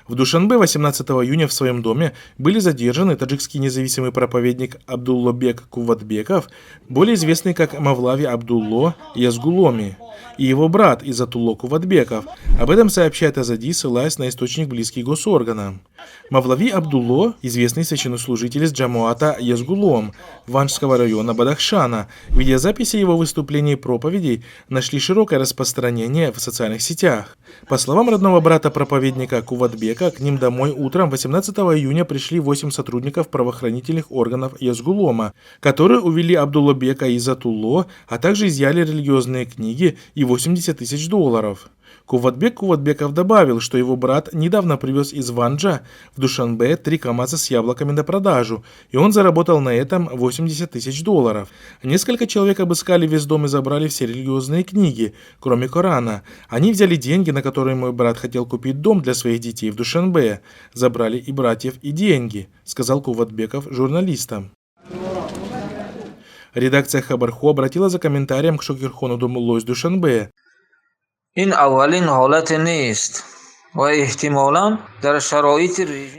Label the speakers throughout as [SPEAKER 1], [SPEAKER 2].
[SPEAKER 1] В Душанбе 18 июня в своем доме были задержаны таджикский независимый проповедник Абдуллобек Кувватбеков, более известный как Мавлави Абдулло Язгуломи, и его брат Изатулло Кувватбеков. Об этом сообщает Азади, ссылаясь на источник, близкий госорганам. Мавлави Абдулло – известный священнослужитель из Джамуата Язгулом Ванжского района Бадахшана. Видеозаписи его выступлений и проповедей нашли широкое распространение в социальных сетях. По словам родного брата проповедника Кувватбека, к ним домой утром 18 июня пришли 8 сотрудников правоохранительных органов Язгулома, которые увели Абдуллобека и Изатулло, а также изъяли религиозные книги и 80 тысяч долларов. Кувватбек Кувватбеков добавил, что его брат недавно привез из Ванджа в Душанбе 3 КАМАЗа с яблоками на продажу, и он заработал на этом 80 тысяч долларов. Несколько человек обыскали весь дом и забрали все религиозные книги, кроме Корана. Они взяли деньги, на которые мой брат хотел купить дом для своих детей в Душанбе. Забрали и братьев, и деньги, сказал Кувватбеков журналистам. Редакция Хабарху обратила за комментарием к Шокирхону Думулло из Душанбе.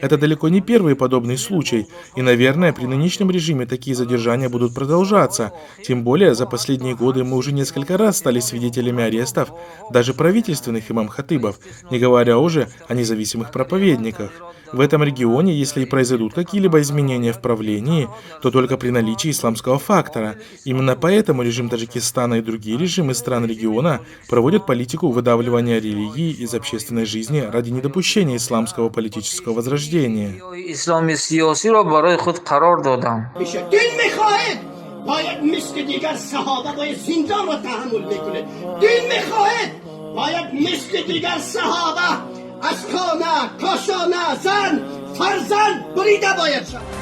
[SPEAKER 1] Это далеко не первый подобный случай, и, наверное, при нынешнем режиме такие задержания будут продолжаться. Тем более, за последние годы мы уже несколько раз стали свидетелями арестов даже правительственных имам-хатыбов, не говоря уже о независимых проповедниках. В этом регионе, если и произойдут какие-либо изменения в правлении, то только при наличии исламского фактора. Именно поэтому режим Таджикистана и другие режимы стран региона проводят политику выдавливания религии из общественной жизни ради недопущения исламского политического возрождения.
[SPEAKER 2] از کانه، کاشانه، زن، فرزند بریده باید شد.